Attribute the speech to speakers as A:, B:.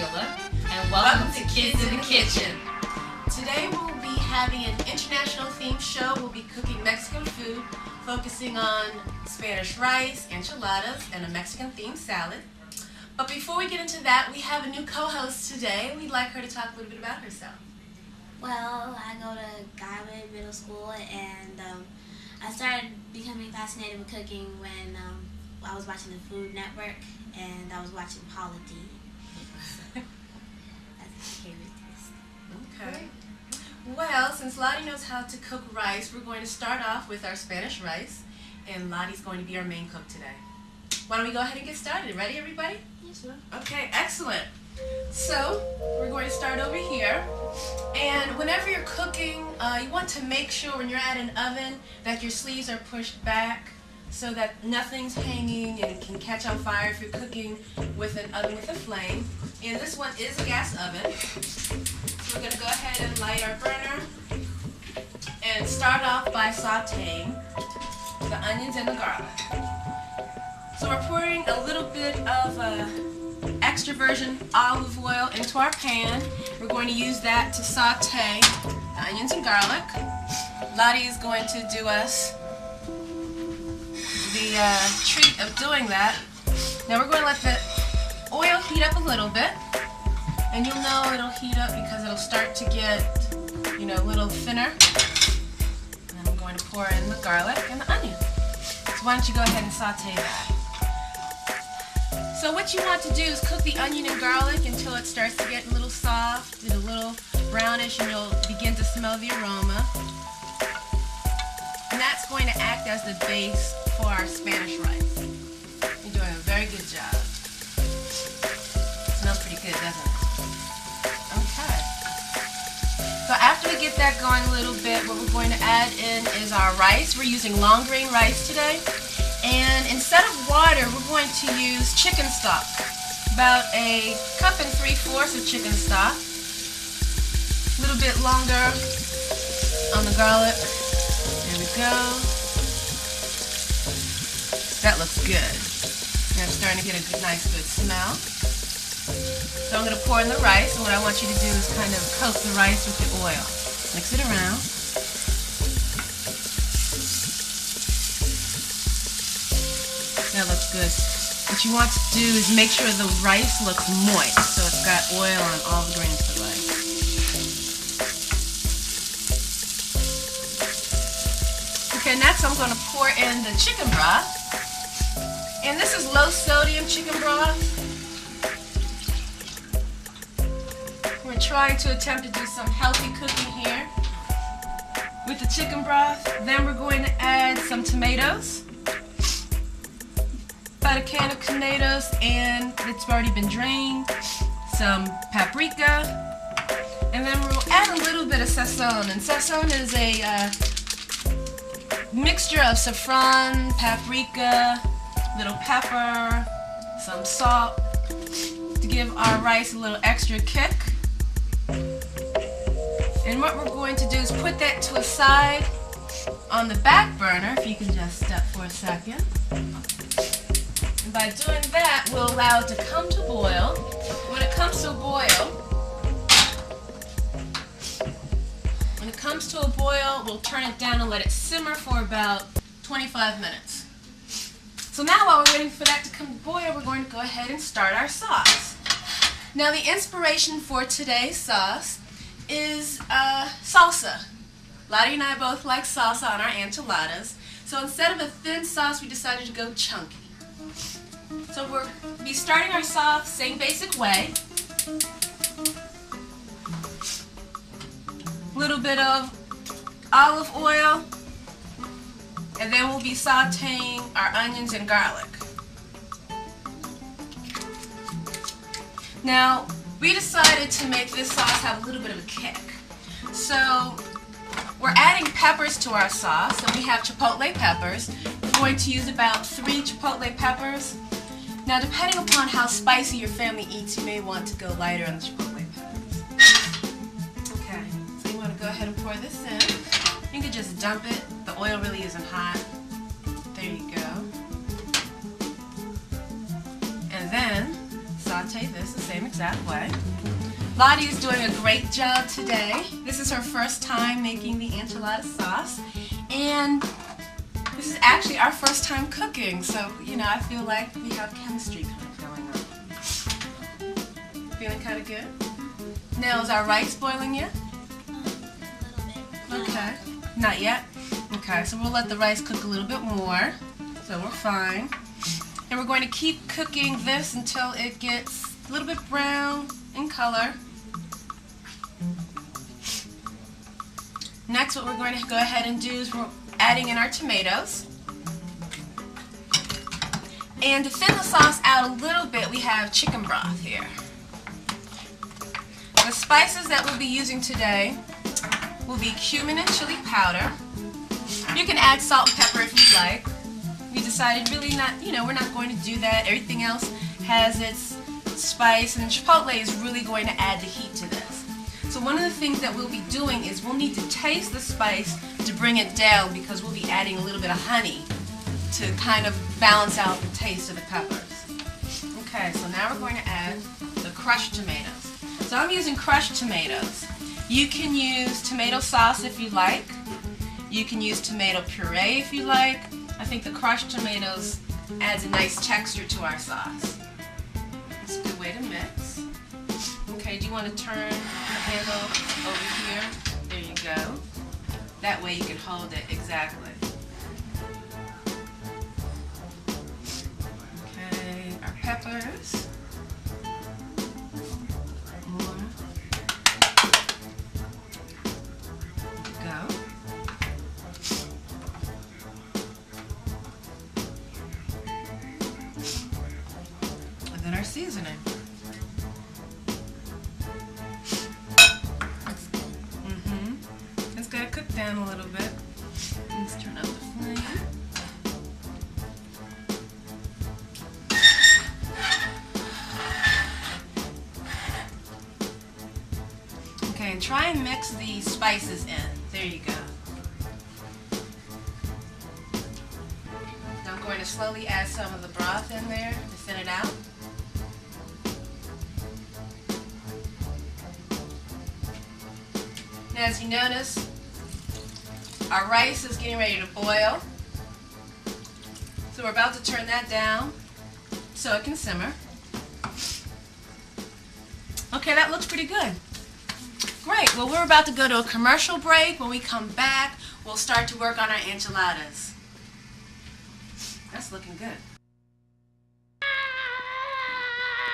A: Sheila, and welcome to Kids in the Kitchen.
B: Today we'll be having an international themed show. We'll be cooking Mexican food, focusing on Spanish rice, enchiladas, and a Mexican themed salad. But before we get into that, we have a new co-host today. We'd like her to talk a little bit about herself.
C: Well, I go to Garland Middle School, and I started becoming fascinated with cooking when I was watching the Food Network, and I was watching Paula D. That's my favorite dish.
B: Okay. Well, since Lottie knows how to cook rice, we're going to start off with our Spanish rice, and Lottie's going to be our main cook today. Why don't we go ahead and get started? Ready, everybody?
C: Yes, sure.
B: Okay, excellent. So, we're going to start over here. And whenever you're cooking, you want to make sure when you're at an oven that your sleeves are pushed back so that nothing's hanging and can catch on fire if you're cooking with an oven with a flame. And this one is a gas oven. So we're going to go ahead and light our burner and start off by sauteing the onions and the garlic. So we're pouring a little bit of extra virgin olive oil into our pan. We're going to use that to saute the onions and garlic. Lottie is going to do us the treat of doing that. Now we're going to let the oil heat up a little bit, and you'll know it'll heat up because it'll start to get, a little thinner. And I'm going to pour in the garlic and the onion. So why don't you go ahead and saute that. So what you want to do is cook the onion and garlic until it starts to get a little soft and a little brownish, and you'll begin to smell the aroma. And that's going to act as the base for our Spanish rice. You're doing a very good job. Smells pretty good, doesn't it? Okay. So after we get that going a little bit, what we're going to add in is our rice. We're using long grain rice today. And instead of water, we're going to use chicken stock. About a cup and 3/4 of chicken stock. A little bit longer on the garlic. There we go. That looks good. And I'm starting to get a nice good smell. So I'm going to pour in the rice, and what I want you to do is kind of coat the rice with the oil. Mix it around. That looks good. What you want to do is make sure the rice looks moist, so it's got oil on all the grains of the rice. Okay, next I'm going to pour in the chicken broth. And this is low sodium chicken broth. We're trying to attempt to do some healthy cooking here with the chicken broth. Then we're going to add some tomatoes. About a can of tomatoes, and it's already been drained, some paprika, and then we'll add a little bit of sazon. And sazon is a mixture of saffron, paprika, little pepper, some salt to give our rice a little extra kick. And what we're going to do is put that to a side on the back burner, if you can just step for a second. And by doing that, we'll allow it to come to boil. When it comes to a boil, we'll turn it down and let it simmer for about 25 minutes. So now while we're waiting for that to come to boil, we're going to go ahead and start our sauce. Now the inspiration for today's sauce is salsa. Lottie and I both like salsa on our enchiladas. So instead of a thin sauce, we decided to go chunky. So we'll be starting our sauce same basic way. A little bit of olive oil, and then we'll be sauteing our onions and garlic. Now, we decided to make this sauce have a little bit of a kick. So we're adding peppers to our sauce, and we have chipotle peppers. We're going to use about 3 chipotle peppers. Now, depending upon how spicy your family eats, you may want to go lighter on the chipotle peppers. Okay, so you want to go ahead and pour this in. You can just dump it. The oil really isn't hot. There you go. And then saute this the same exact that way. Lottie is doing a great job today. This is her first time making the enchilada sauce, and this is actually our first time cooking, so, you know, I feel like we have chemistry kind of going on. Feeling kind of good? Now, is our rice boiling yet?
C: A little bit.
B: Okay. Not yet? Okay, so we'll let the rice cook a little bit more, so we're fine. And we're going to keep cooking this until it gets a little bit brown in color. Next, what we're going to go ahead and do is we're adding in our tomatoes. And to thin the sauce out a little bit, we have chicken broth here. The spices that we'll be using today will be cumin and chili powder. You can add salt and pepper if you'd like. We decided really not, you know, we're not going to do that. Everything else has its spice, and chipotle is really going to add the heat to this. So one of the things that we'll be doing is we'll need to taste the spice to bring it down, because we'll be adding a little bit of honey to kind of balance out the taste of the peppers. Okay, so now we're going to add the crushed tomatoes. So I'm using crushed tomatoes. You can use tomato sauce if you like. You can use tomato puree if you like. I think the crushed tomatoes adds a nice texture to our sauce. It's a good way to mix. Okay, do you want to turn the handle over here? There you go. That way you can hold it exactly. Okay, our peppers. More. Go. And then our seasoning. It's got to cook down a little bit. Let's turn up the flame. Okay, and try and mix the spices in. There you go. Now I'm going to slowly add some of the broth in there to thin it out. Now, as you notice, our rice is getting ready to boil. So we're about to turn that down so it can simmer. Okay, that looks pretty good. Great. Well, we're about to go to a commercial break. When we come back, we'll start to work on our enchiladas. That's looking good.